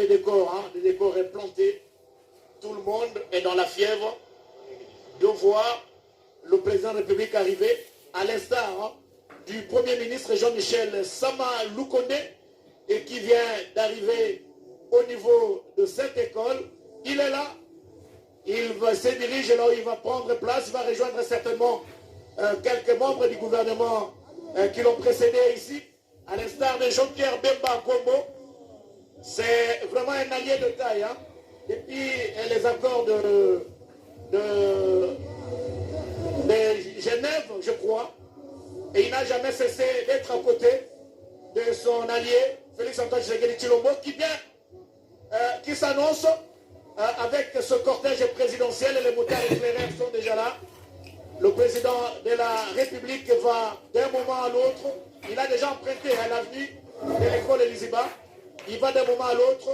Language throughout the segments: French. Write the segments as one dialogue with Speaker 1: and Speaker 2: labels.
Speaker 1: Les décors, hein, le décor est planté. Tout le monde est dans la fièvre de voir le président de la République arriver, à l'instar hein, du Premier ministre Jean-Michel Sama Lukonde, et qui vient d'arriver au niveau de cette école. Il est là, il se dirige là où il va prendre place, il va rejoindre certainement quelques membres du gouvernement qui l'ont précédé ici, à l'instar de Jean-Pierre Bemba Kombo. C'est vraiment un allié de taille. Hein. Depuis les accords de Genève, je crois, et il n'a jamais cessé d'être à côté de son allié, Félix Antoine Tshisekedi Tshilombo, qui s'annonce avec ce cortège présidentiel, et les motards éclaireurs sont déjà là. Le président de la République va d'un moment à l'autre, il a déjà emprunté à l'avenue de l'école Liziba, il va d'un moment à l'autre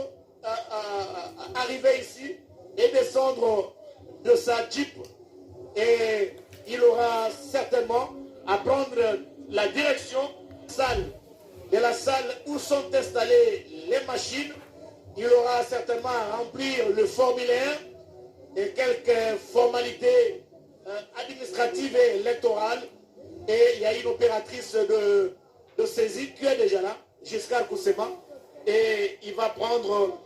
Speaker 1: arriver ici et descendre de sa Jeep, et il aura certainement à prendre la direction de la salle où sont installées les machines. Il aura certainement à remplir le formulaire et quelques formalités administratives et électorales. Et il y a une opératrice de saisie qui est déjà là, Giscard Koussema, et il va prendre...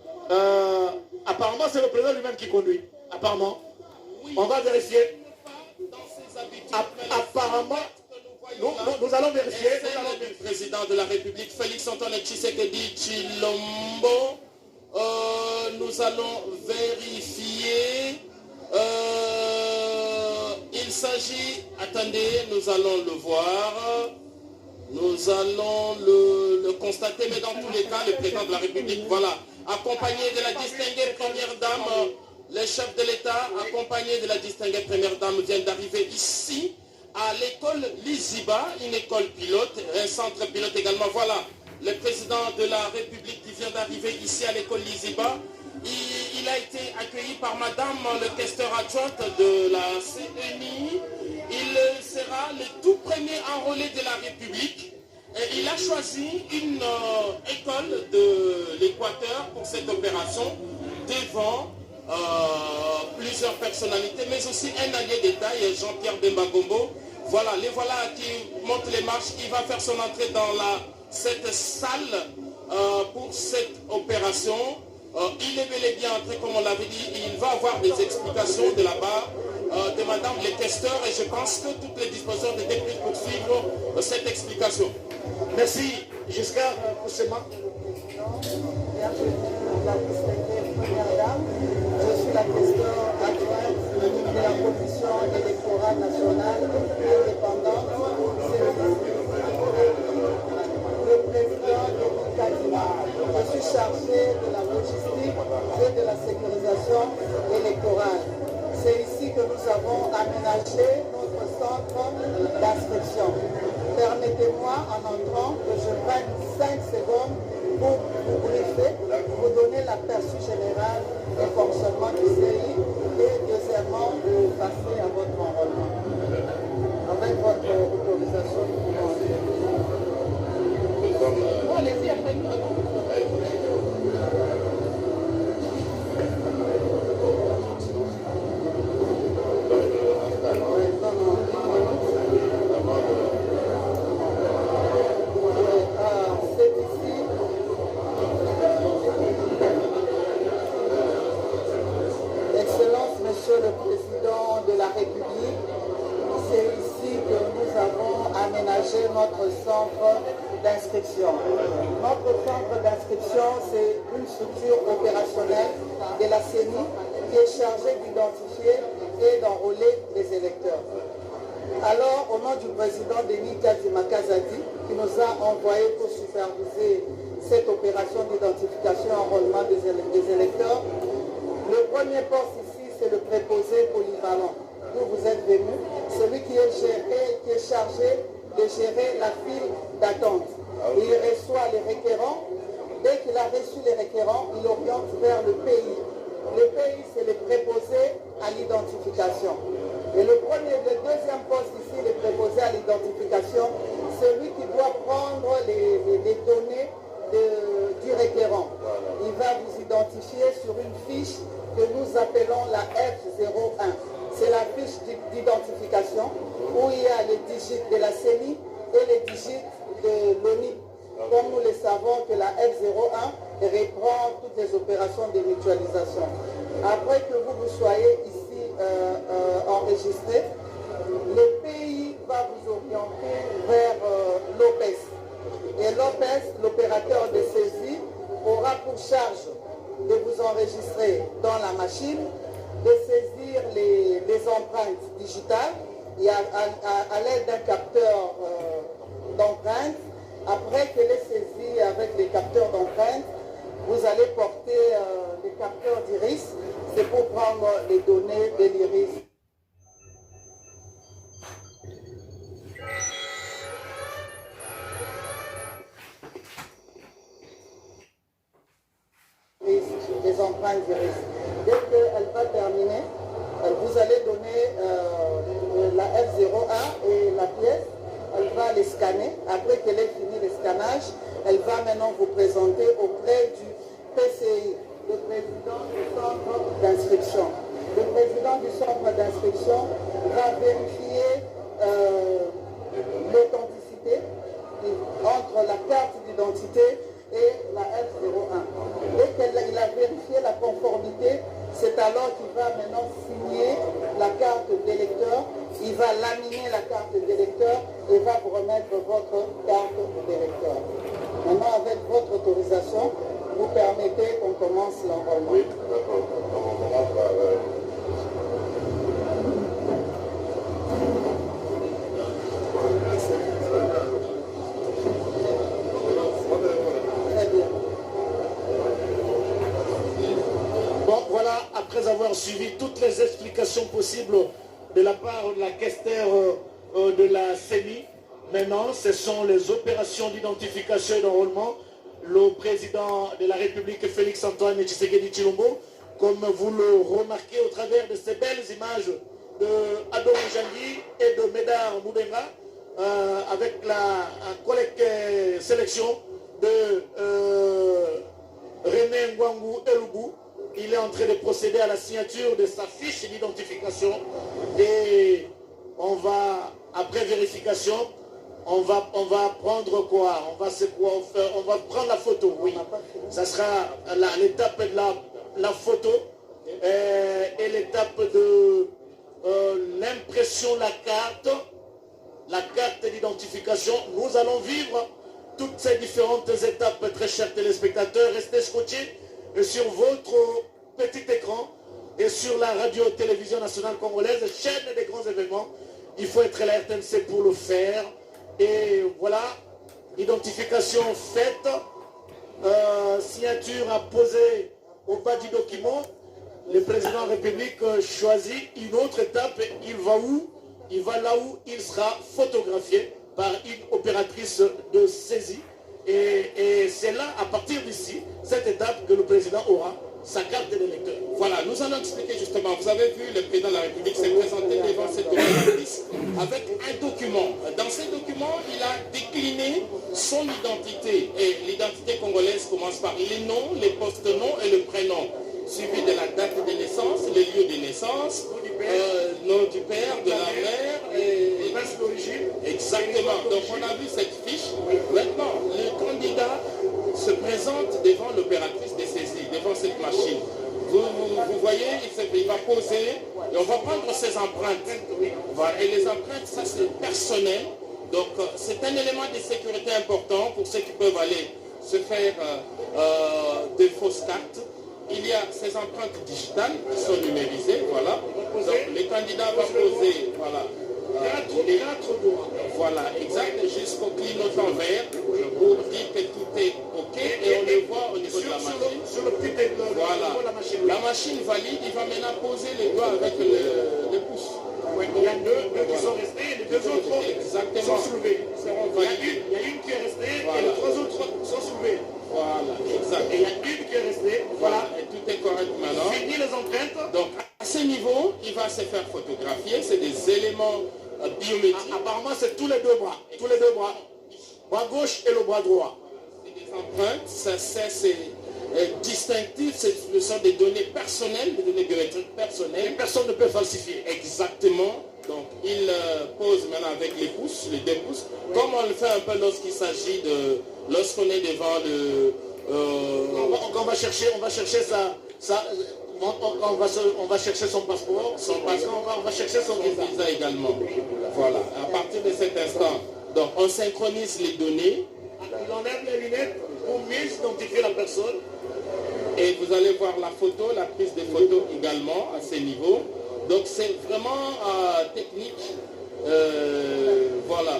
Speaker 1: apparemment, c'est le président lui-même qui conduit. Apparemment. Oui. On va vérifier. Apparemment, nous allons vérifier.
Speaker 2: Le président de la République, Félix Antoine Tshisekedi Tshilombo. Nous allons vérifier. Il s'agit... Attendez, nous allons le voir. Nous allons le constater, mais dans tous les cas, le président de la République, voilà, accompagné de la distinguée première dame, les chefs de l'État, accompagné de la distinguée première dame, viennent d'arriver ici, à l'école Liziba, une école pilote, un centre pilote également. Voilà, le président de la République qui vient d'arriver ici à l'école Liziba. Il a été accueilli par madame le questeur adjointe de la CNI. Il sera le tout premier enrôlé de la République. Et il a choisi une école de l'Équateur pour cette opération devant plusieurs personnalités, mais aussi un allié d'État, Jean-Pierre Bemba Kombo. Voilà, les voilà qui montent les marches. Il va faire son entrée dans cette salle pour cette opération. Il est bel et bien entré, comme on l'avait dit. Il va avoir des explications de là-bas de madame les questeurs, et je pense que toutes les dispositions étaient prises pour suivre cette explication.
Speaker 1: Merci, Giscard Koussema.
Speaker 3: Je suis la questeur adjointe de la Commission électorale nationale indépendante. Le président de l'Ukraine. Je suis chargé de la logistique et de la sécurisation électorale. C'est ici que nous avons aménagé notre centre d'inscription. Permettez-moi, en entrant, que je prenne 5 secondes pour vous briefer, vous donner l'aperçu général du fonctionnement du CI et deuxièmement de passer à votre enrôlement. Avec votre autorisation, allez-y après nous. Monsieur le Président de la République, c'est ici que nous avons aménagé notre centre d'inscription. Notre centre d'inscription, c'est une structure opérationnelle de la CENI qui est chargée d'identifier et d'enrôler les électeurs. Alors, au nom du président Denis Kadima Kazadi, qui nous a envoyé pour superviser cette opération d'identification et enrôlement des électeurs, le premier poste ici, c'est le préposé polyvalent, d'où vous êtes venu, celui qui est chargé de gérer la file d'attente. Il reçoit les requérants. Dès qu'il a reçu les requérants, il oriente vers le pays. Le pays, c'est le préposé à l'identification. Et le deuxième poste ici, le préposé à l'identification, celui qui doit prendre les données du requérant. Il va vous identifié sur une fiche que nous appelons la F01. C'est la fiche d'identification où il y a les digits de la CENI et les digits de l'ONI. Comme nous le savons que la F01 reprend toutes les opérations de mutualisation. Après que vous soyez ici enregistré, le pays va vous orienter vers l'OPES. Et l'OPES, l'opérateur de saisie, aura pour charge de vous enregistrer dans la machine, de saisir les empreintes digitales et à l'aide d'un capteur d'empreintes. Après que les saisies avec les capteurs d'empreintes, vous allez porter les capteurs d'iris. C'est pour prendre les données de l'iris. Les empreintes d'iris. Dès qu'elle va terminer, vous allez donner la F01 et la pièce. Elle va les scanner. Après qu'elle ait fini le scannage, elle va maintenant vous présenter auprès du PCI, le président du centre d'inscription. Le président du centre d'inscription va vérifier l'authenticité entre la carte d'identité et la F01. Dès qu'il a vérifié la conformité, c'est alors qu'il va maintenant signer la carte d'électeur, il va laminer la carte d'électeur et va vous remettre votre carte d'électeur. Maintenant, avec votre autorisation, vous permettez qu'on commence l'enrôlement. Oui, d'accord. On commence par...
Speaker 1: Après avoir suivi toutes les explications possibles de la part de la questeur de la CENI, maintenant ce sont les opérations d'identification et d'enrôlement. Le président de la République, Félix Antoine Tshisekedi Tshilombo, comme vous le remarquez au travers de ces belles images de Ado Jangi et de Médard Moubenga, avec la collecte sélection de René Ngwangu Elugu. Il est en train de procéder à la signature de sa fiche d'identification et on va, après vérification, on va prendre quoi? On va prendre la photo, oui. Ça sera l'étape de la photo et l'étape de l'impression, la carte d'identification. Nous allons vivre toutes ces différentes étapes, très chers téléspectateurs. Restez scotchés sur votre petit écran et sur la radio-télévision nationale congolaise, chaîne des grands événements. Il faut être à la RTNC pour le faire. Et voilà, identification faite, signature à poser au bas du document. Le président de la République choisit une autre étape. Il va où? Il va là où il sera photographié par une opératrice de saisie. Et c'est là, à partir d'ici, cette étape que le président aura sa carte d'électeur.
Speaker 2: Voilà, nous allons expliquer justement. Vous avez vu, le président de la République s'est présenté devant cette opératrice avec un document. Dans ce document, il a décliné son identité. Et l'identité congolaise commence par les noms, les post-noms et le prénom, suivi de la date de naissance, les lieux de naissance, nom du père, de la mère et d'origine. Exactement. Donc on a vu cette fiche. Maintenant, le candidat se présente devant l'opératrice de saisie, devant cette machine. Vous voyez, il va poser et on va prendre ses empreintes. Voilà. Et les empreintes, ça c'est personnel. Donc c'est un élément de sécurité important pour ceux qui peuvent aller se faire des fausses cartes. Il y a ces empreintes digitales qui sont numérisées, voilà. Donc le candidat va poser, voilà. Quatre doigts. Voilà, exact, jusqu'au clignotant vert pour dire que tout est OK et on le voit au niveau de la machine.
Speaker 1: Sur le petit écran,
Speaker 2: voilà. La machine valide, il va maintenant poser les doigts avec le pouce.
Speaker 1: Ouais, il y a deux qui sont restés et les deux autres sont soulevés. Il y a une qui est restée et les trois autres sont soulevés.
Speaker 2: Voilà, exact.
Speaker 1: Et il y a une qui est restée. Voilà.
Speaker 2: Et tout est correct maintenant.
Speaker 1: Fini les empreintes.
Speaker 2: Donc, à ce niveau, il va se faire photographier. C'est des éléments biométriques.
Speaker 1: Apparemment, c'est tous les deux bras. Tous les deux bras. Bras gauche et le bras droit.
Speaker 2: C'est des empreintes. Ça, c'est distinctif, ce sont des données personnelles, des données biométriques personnelles.
Speaker 1: Et personne ne peut falsifier.
Speaker 2: Exactement. Donc il pose maintenant avec les pouces, les 2 pouces, comme on le fait un peu lorsqu'il s'agit de, lorsqu'on est devant le...
Speaker 1: On va chercher on va chercher son passeport, on va chercher son
Speaker 2: visa également. Voilà. À partir de cet instant, donc on synchronise les données.
Speaker 1: Il enlève les lunettes pour mieux identifier la personne.
Speaker 2: Et vous allez voir la photo, la prise de photo également à ce niveau. Donc c'est vraiment technique. Voilà.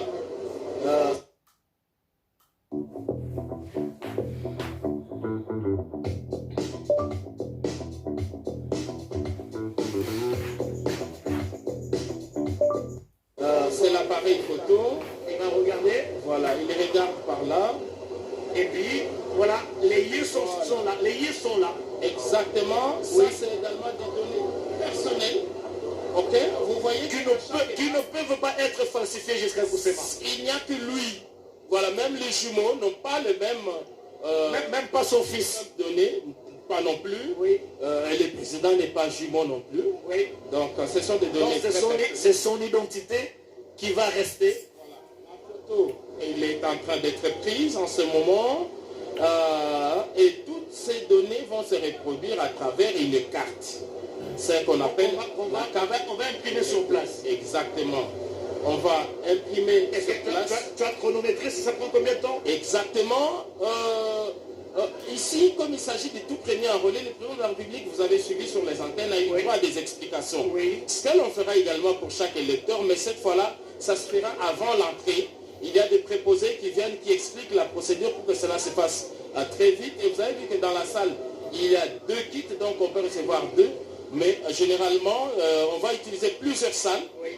Speaker 2: C'est l'appareil photo.
Speaker 1: Il va regarder.
Speaker 2: Voilà, il regarde par là.
Speaker 1: Et puis, voilà, les yeux sont là. Les yeux sont là.
Speaker 2: Exactement.
Speaker 1: Oui.
Speaker 2: Ça, c'est également des données personnelles. Ok, vous voyez
Speaker 1: qui ne peuvent pas être falsifiés jusqu'à Koussema.
Speaker 2: Il n'y a que lui. Voilà, même les jumeaux n'ont pas le même...
Speaker 1: même pas son fils.
Speaker 2: Données, pas non plus.
Speaker 1: Oui.
Speaker 2: Et le président n'est pas jumeau non plus.
Speaker 1: Oui.
Speaker 2: Donc, ce sont des données...
Speaker 1: C'est son identité qui va rester.
Speaker 2: Voilà. La photo, elle est en train d'être prise en ce moment. Et toutes ces données vont se reproduire à travers une carte. C'est ce qu'on appelle
Speaker 1: on va imprimer sur place.
Speaker 2: Exactement. On va imprimer sur place.
Speaker 1: Tu as chronométré, ça prend combien de temps?
Speaker 2: Exactement. Ici, comme il s'agit du tout premier enrôlé, le président de la République, vous avez suivi sur les antennes, a eu droit à des explications.
Speaker 1: Oui.
Speaker 2: Ce que l'on fera également pour chaque électeur, mais cette fois-là, ça se fera avant l'entrée. Il y a des préposés qui viennent, qui expliquent la procédure pour que cela se fasse très vite. Et vous avez vu que dans la salle, il y a 2 kits, donc on peut recevoir 2. Mais généralement, on va utiliser plusieurs salles.
Speaker 1: Oui.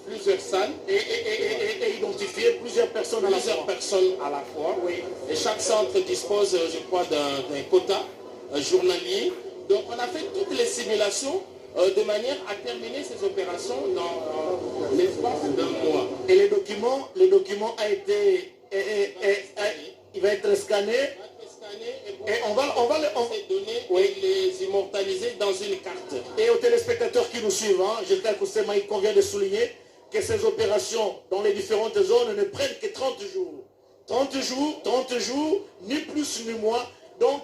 Speaker 2: Plusieurs salles.
Speaker 1: Et identifier plusieurs personnes à la fois. Oui.
Speaker 2: Et chaque centre dispose, je crois, d'un quota journalier. Donc on a fait toutes les simulations de manière à terminer ces opérations dans l'espace d'un mois.
Speaker 1: Et le document a été... il va être scanné. Et on va
Speaker 2: ces données et les immortaliser dans une carte.
Speaker 1: Et aux téléspectateurs qui nous suivent, j'espère que il convient de souligner que ces opérations dans les différentes zones ne prennent que 30 jours. 30 jours, ni plus ni moins. Donc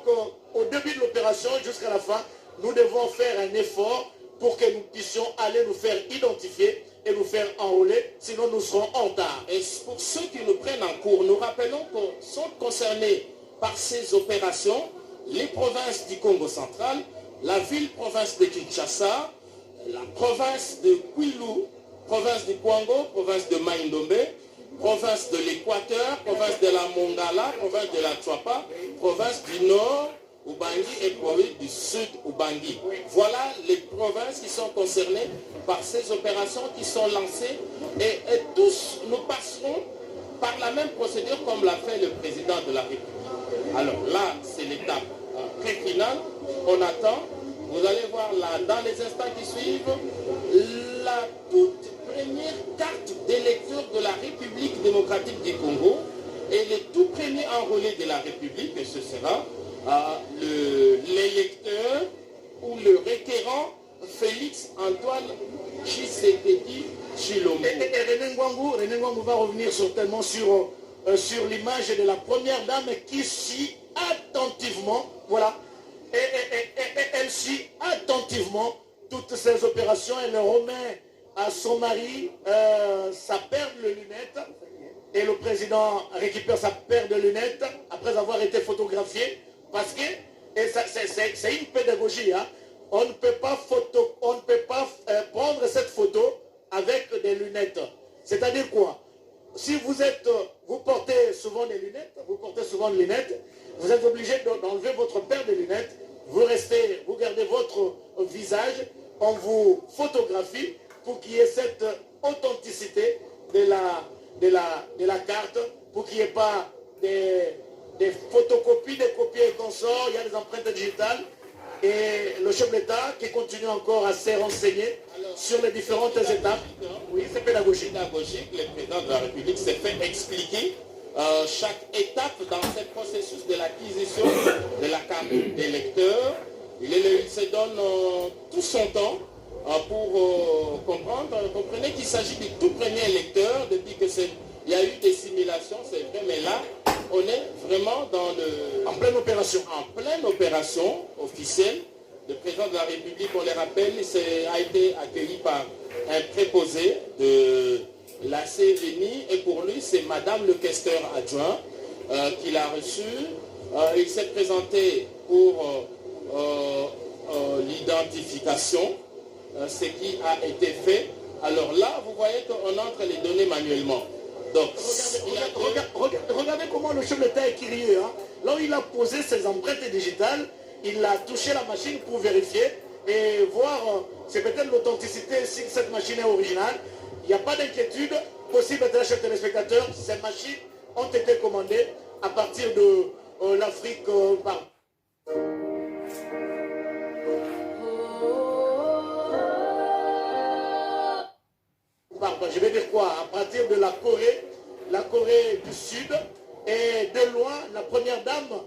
Speaker 1: au début de l'opération jusqu'à la fin, nous devons faire un effort pour que nous puissions aller nous faire identifier et nous faire enrôler, sinon nous serons en retard.
Speaker 2: Et pour ceux qui nous prennent en cours, nous rappelons que sont concernés par ces opérations les provinces du Congo central, la ville-province de Kinshasa, la province de Kwilu, province du Kwango, province de Maïndombe, province de l'Équateur, province de la Mongala, province de la Tchouapa, province du Nord, Ubangi, et province du Sud, Ubangi. Voilà les provinces qui sont concernées par ces opérations qui sont lancées et tous nous passerons par la même procédure comme l'a fait le président de la République. Alors là, c'est l'étape très finale. On attend. Vous allez voir là, dans les instants qui suivent, la toute première carte d'électeur de la République démocratique du Congo et le tout premier enrôlé de la République, et ce sera l'électeur ou le requérant Félix Antoine Tshisekedi Tshilombo.
Speaker 1: Et René Ngwangu va revenir certainement sur l'image de la première dame qui suit attentivement, voilà, et elle suit attentivement toutes ces opérations. Elle remet à son mari sa paire de lunettes et le président récupère sa paire de lunettes après avoir été photographié parce que, et c'est une pédagogie, on ne peut pas prendre cette photo avec des lunettes. C'est-à-dire quoi? Si vous portez souvent des lunettes, vous êtes obligé d'enlever votre paire de lunettes, vous gardez votre visage, on vous photographie pour qu'il y ait cette authenticité de la carte, pour qu'il n'y ait pas des photocopies, des copies et consorts, il y a des empreintes digitales. Et le chef de l'État qui continue encore à se renseigner sur les différentes étapes. Oui, c'est pédagogique.
Speaker 2: Le président de la République s'est fait expliquer chaque étape dans ce processus de l'acquisition de la carte d'électeur. Il se donne tout son temps pour comprendre. Comprenez qu'il s'agit du tout premier électeur depuis que il y a eu des simulations, c'est vrai, mais là, on est vraiment en pleine opération. En pleine opération officielle. Le président de la République, on les rappelle, a été accueilli par un préposé de la CVNI et pour lui, c'est Madame le questeur adjoint qui l'a reçu. Il s'est présenté pour l'identification, ce qui a été fait. Alors là, vous voyez qu'on entre les données manuellement. Donc,
Speaker 1: regardez comment le chef de l'État est curieux. Hein. Là où il a posé ses empreintes digitales, il a touché la machine pour vérifier et voir, c'est peut-être l'authenticité si cette machine est originale. Il n'y a pas d'inquiétude possible de la chef téléspectateur. Ces machines ont été commandées à partir de l'Afrique. Je vais dire quoi? À partir de la Corée du Sud, et de loin, la première dame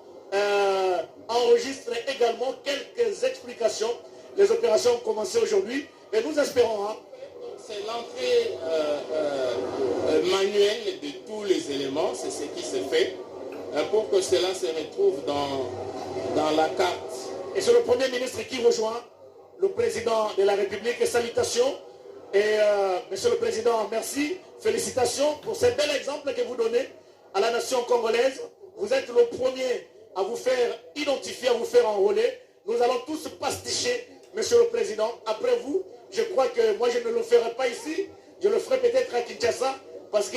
Speaker 1: enregistre également quelques explications. Les opérations ont commencé aujourd'hui et nous espérons. Hein,
Speaker 2: c'est l'entrée manuelle de tous les éléments, c'est ce qui se fait pour que cela se retrouve dans la carte.
Speaker 1: Et c'est le Premier ministre qui rejoint le Président de la République. Et salutations. Et Monsieur le Président, merci, félicitations pour ce bel exemple que vous donnez à la nation congolaise. Vous êtes le premier à vous faire identifier, à vous faire enrôler. Nous allons tous pasticher, Monsieur le Président. Après vous, je crois que moi je ne le ferai pas ici. Je le ferai peut-être à Kinshasa parce que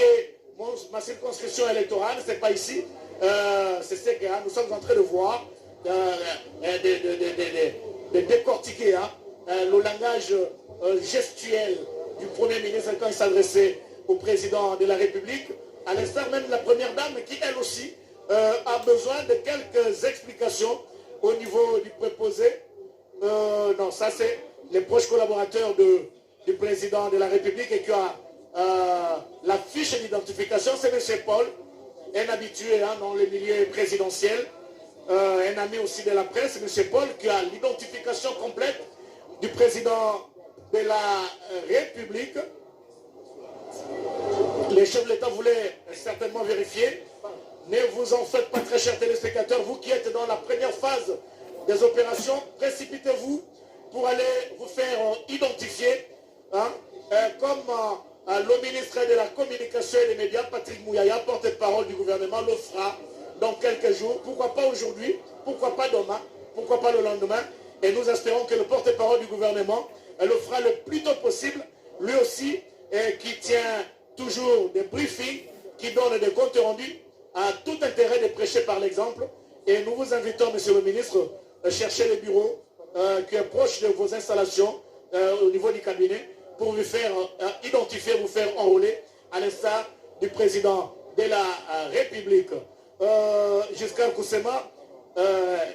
Speaker 1: ma circonscription électorale, c'est pas ici. C'est ce que nous sommes en train de voir, de décortiquer le langage gestuel du Premier ministre quand il s'adressait au Président de la République, à l'instar même de la Première Dame qui, elle aussi, a besoin de quelques explications au niveau du préposé. Non, ça c'est les proches collaborateurs du Président de la République et qui a la fiche d'identification, c'est M. Paul, un habitué dans le milieu présidentiel, un ami aussi de la presse, M. Paul, qui a l'identification complète du Président de la République. Les chefs de l'État voulaient certainement vérifier. Ne vous en faites pas, très chers téléspectateurs, vous qui êtes dans la première phase des opérations, précipitez-vous pour aller vous faire identifier, comme le ministre de la Communication et des Médias, Patrick Mouyaya, porte-parole du gouvernement, le fera dans quelques jours. Pourquoi pas aujourd'hui, pourquoi pas demain, pourquoi pas le lendemain. Et nous espérons que le porte-parole du gouvernement le fera le plus tôt possible, lui aussi, qui tient toujours des briefings, qui donne des comptes rendus, a tout intérêt de prêcher par l'exemple. Et nous vous invitons, Monsieur le ministre, à chercher les bureaux qui est proche de vos installations au niveau du cabinet pour vous faire identifier, vous faire enrôler à l'instar du président de la République. Giscard Koussema,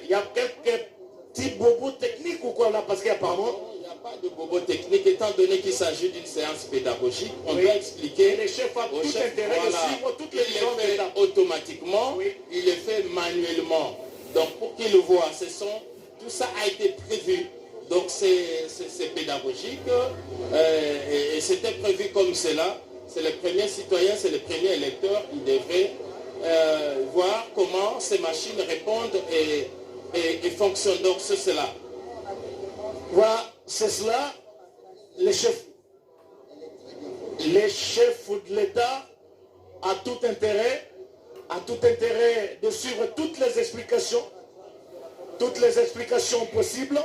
Speaker 1: il y a quelques petits bobos techniques ou quoi là, parce qu'apparemment...
Speaker 2: Pas de bobo technique, étant donné qu'il s'agit d'une séance pédagogique, on doit expliquer.
Speaker 1: Les chefs ont tout intérêt de suivre toutes les
Speaker 2: il le fait automatiquement, il le fait manuellement. Donc pour qu'il le voit, tout ça a été prévu. Donc c'est pédagogique et c'était prévu comme cela. C'est le premier citoyen, c'est le premier électeur, il devrait voir comment ces machines répondent et fonctionnent. Donc c'est cela.
Speaker 1: Voilà, c'est cela, les chefs de l'État ont tout intérêt de suivre toutes les explications possibles.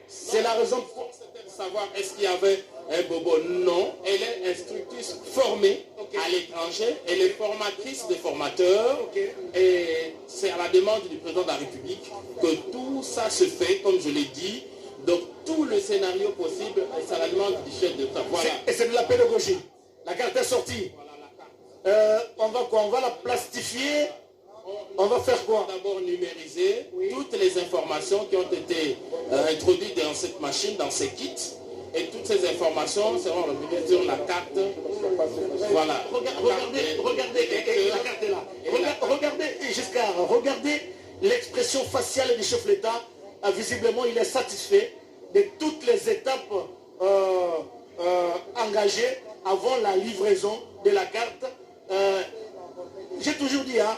Speaker 1: C'est la raison pour
Speaker 2: savoir est-ce qu'il y avait un bobo. Non, elle est instructrice formée à l'étranger, elle est formatrice des formateurs et c'est à la demande du président de la République que tout ça se fait, comme je l'ai dit. Donc tout le scénario possible, c'est à la demande du chef de l'État. Voilà.
Speaker 1: Et c'est de la pédagogie. La carte est sortie. On va quoi? On va la plastifier. On va faire quoi?
Speaker 2: D'abord numériser toutes les informations qui ont été introduites dans cette machine, dans ces kits. Et toutes ces informations seront revenues sur la carte. Voilà.
Speaker 1: Regardez, la carte est là. Regardez, Giscard, regardez l'expression faciale du chef de l'État. Visiblement, il est satisfait de toutes les étapes engagées avant la livraison de la carte. J'ai toujours dit, hein,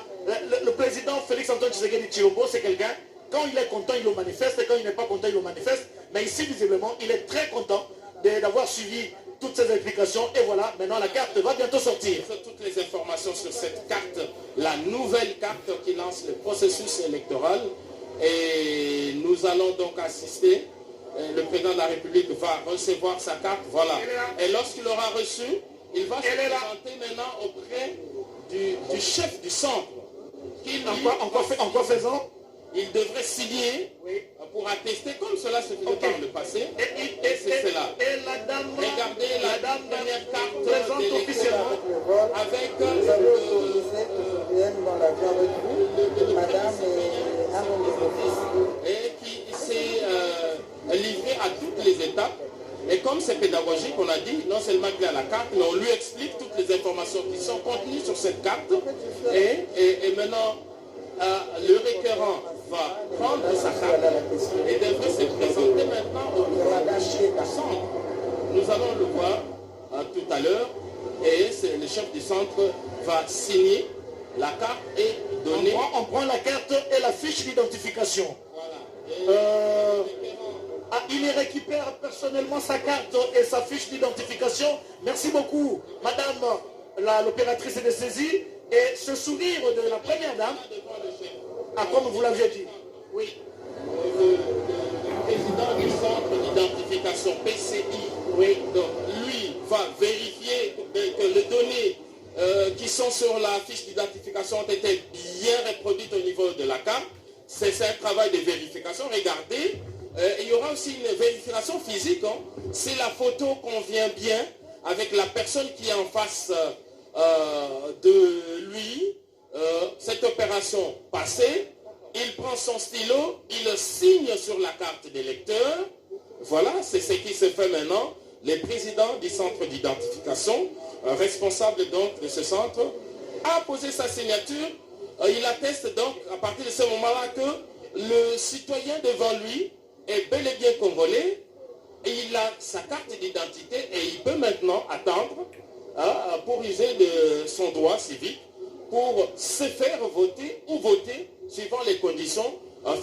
Speaker 1: le président Félix Antoine Tshisekedi Tshilombo, c'est quelqu'un, quand il est content, il le manifeste, et quand il n'est pas content, il le manifeste. Mais ici, visiblement, il est très content d'avoir suivi toutes ces explications. Et voilà, maintenant la carte va bientôt sortir.
Speaker 2: Toutes les informations sur cette carte, la nouvelle carte qui lance le processus électoral. Et nous allons donc assister. Le président de la République va recevoir sa carte. Voilà. Et lorsqu'il aura reçu, il va se présenter maintenant auprès du chef du centre.
Speaker 1: En quoi faisant?
Speaker 2: Il devrait signer pour attester, comme cela se faisait par le passé. Et c'est cela.
Speaker 1: Et la dame,
Speaker 2: regardez la première carte
Speaker 1: présente officiellement
Speaker 2: avec
Speaker 3: dans la madame
Speaker 2: et qui s'est livré à toutes les étapes. Et comme c'est pédagogique, on a dit, non seulement qu'il a la carte, mais on lui explique toutes les informations qui sont contenues sur cette carte. Et maintenant, le requérant va prendre sa carte et devrait se présenter maintenant au chef du centre. Nous allons le voir tout à l'heure. Et le chef du centre va signer la carte et donner...
Speaker 1: On prend la carte et la fiche d'identification.
Speaker 2: Voilà.
Speaker 1: Il récupère personnellement sa carte et sa fiche d'identification. Merci beaucoup, madame l'opératrice de saisie. Et ce sourire de la première dame, comme vous l'aviez dit. Oui.
Speaker 2: Le président du centre d'identification PCI, donc lui va vérifier que les données qui sont sur la fiche d'identification ont été bien reproduites au niveau de la carte. C'est un travail de vérification. Regardez, il y aura aussi une vérification physique. Si la photo convient bien avec la personne qui est en face de lui, cette opération passée, il prend son stylo, il signe sur la carte d'électeur. Voilà, c'est ce qui se fait maintenant. Le président du centre d'identification, responsable donc de ce centre, a posé sa signature. Il atteste donc à partir de ce moment-là que le citoyen devant lui est bel et bien congolais. Et il a sa carte d'identité et il peut maintenant attendre pour user de son droit civique pour se faire voter ou voter suivant les conditions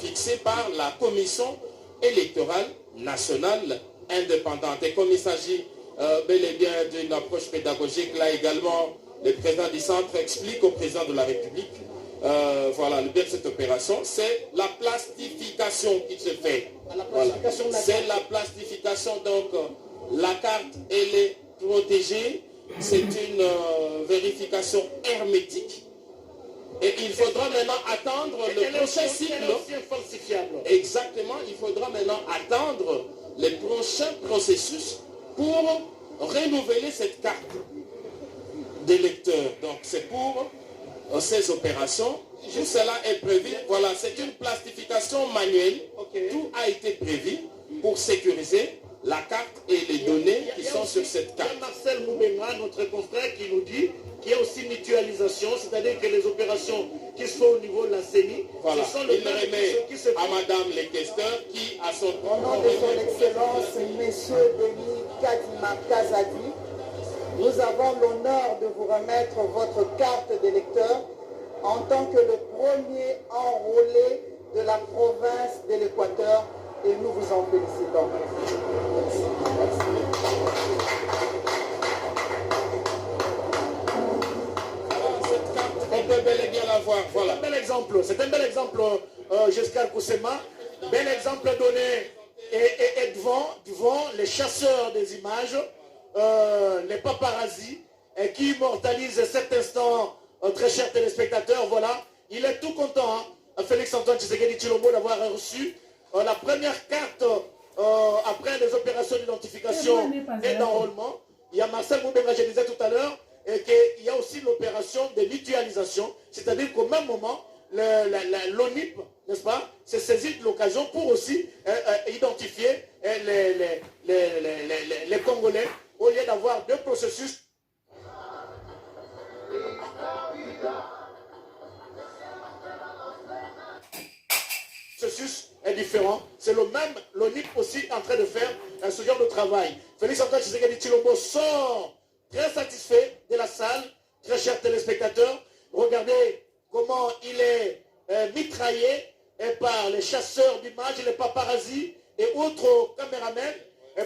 Speaker 2: fixées par la commission électorale nationale indépendante. Et comme il s'agit bel et bien d'une approche pédagogique, là également, le président du centre explique au président de la République, voilà, le bien de cette opération, c'est la plastification qui se fait. Voilà. C'est la plastification, donc la carte, elle est protégée, c'est une vérification hermétique. Et il faudra maintenant attendre le prochain cycle. Exactement, il faudra maintenant attendre les prochains processus pour renouveler cette carte d'électeur. Donc c'est pour ces opérations. Tout cela est prévu. Voilà, c'est une plastification manuelle. Tout a été prévu pour sécuriser la carte et les données qui sont sur cette carte.
Speaker 1: Il y a Marcel Moubenga, notre confrère, qui nous dit qu'il y a aussi mutualisation, c'est-à-dire que les opérations qui se font au niveau de la CENI,
Speaker 2: voilà.
Speaker 1: ce sont
Speaker 2: les remet qui se à madame les questeurs qui a son...
Speaker 3: Au nom de son excellence, monsieur Denis Kadima Kazadi, nous avons l'honneur de vous remettre votre carte d'électeur en tant que le premier enrôlé de la province de l'Équateur et nous vous en félicitons.
Speaker 2: Cette carte, on peut bel et bien la voir. Voilà.
Speaker 1: C'est un bel exemple, Giscard Koussema. Bel exemple donné et devant les chasseurs des images, les paparazzis, qui immortalisent cet instant, très chers téléspectateurs. Voilà, il est tout content, Félix Antoine Tshisekedi Tshilombo, d'avoir reçu la première carte après les opérations d'identification et d'enrôlement. Il y a Marcel Moubenga, je disais tout à l'heure, et qu'il y a aussi l'opération de mutualisation, c'est-à-dire qu'au même moment, l'ONIP, n'est-ce pas, s'est saisi de l'occasion pour aussi identifier les Congolais au lieu d'avoir deux processus. Processus est différent. C'est le même, l'ONIP aussi en train de faire ce genre de travail. Félix Antoine Tshisekedi Tshilombo sort très satisfait de la salle, très chers téléspectateurs. Regardez comment il est mitraillé par les chasseurs d'images, les paparazzis et autres caméramens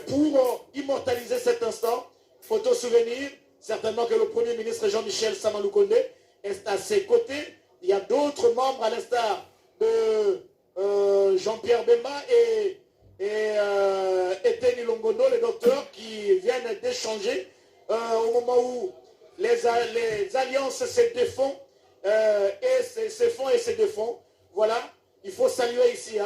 Speaker 1: pour immortaliser cet instant. Photo souvenir, certainement que le Premier ministre Jean-Michel Samaloukonde est à ses côtés. Il y a d'autres membres à l'instar de Jean-Pierre Bemba et Eteni Longondo, les docteurs qui viennent d'échanger au moment où les alliances se défont et se font et se défont. Voilà, il faut saluer ici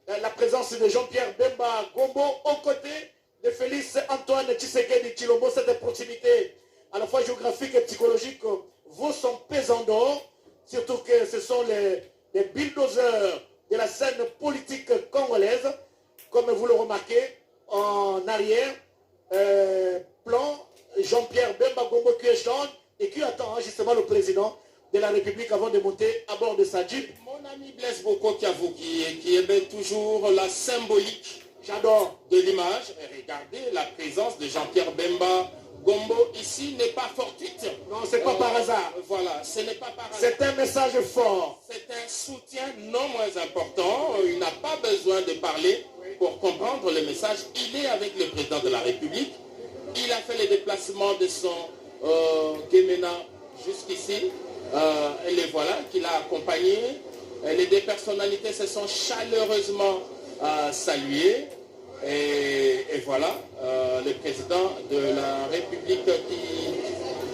Speaker 1: la présence de Jean-Pierre Bemba Gombo aux côtés de Félix Antoine Tshisekedi Tshilombo. Cette proximité à la fois géographique et psychologique vaut son pesant d'or, surtout que ce sont les bulldozers de la scène politique congolaise, comme vous le remarquez en arrière, plan Jean-Pierre Bemba Gombo qui échange et qui attend justement le président de la République avant de monter à bord de sa Jeep.
Speaker 2: Mon ami Blaise Boko Kiavou qui aimait toujours la symbolique,
Speaker 1: j'adore,
Speaker 2: de l'image. Et regardez, la présence de Jean-Pierre Bemba Gombo ici n'est pas fortuite.
Speaker 1: Non, c'est pas par hasard.
Speaker 2: Voilà, ce n'est pas par hasard.
Speaker 1: C'est un message fort.
Speaker 2: C'est un soutien non moins important. Il n'a pas besoin de parler pour comprendre le message. Il est avec le président de la République. Il a fait les déplacements de son Guémena jusqu'ici. Et les voilà qu'il a accompagnés. Les deux personnalités se sont chaleureusement saluées. Et voilà, le président de la République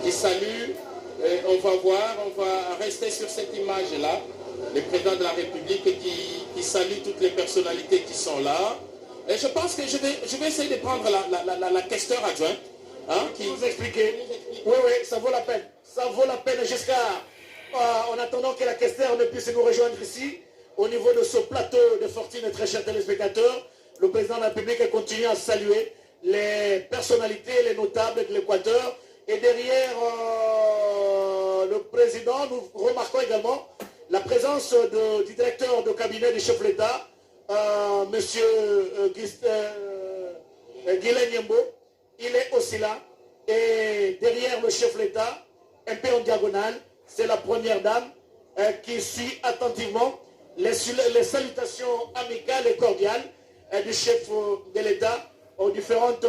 Speaker 2: qui salue. Et on va voir, on va rester sur cette image-là. Le président de la République qui salue toutes les personnalités qui sont là. Et je pense que je vais essayer de prendre la questeur adjointe.
Speaker 1: Qui vous expliquer. Oui, ça vaut la peine. Ça vaut la peine jusqu'à... en attendant que la questeur ne puisse nous rejoindre ici, au niveau de ce plateau de fortune, très chers téléspectateurs, le président de la République continue à saluer les personnalités, les notables de l'Équateur. Et derrière le président, nous remarquons également la présence du directeur de cabinet du chef de l'État, M. Guilain Nyembo. Il est aussi là. Et derrière le chef de l'État, un peu en diagonale, c'est la première dame qui suit attentivement les salutations amicales et cordiales du chef de l'État aux différentes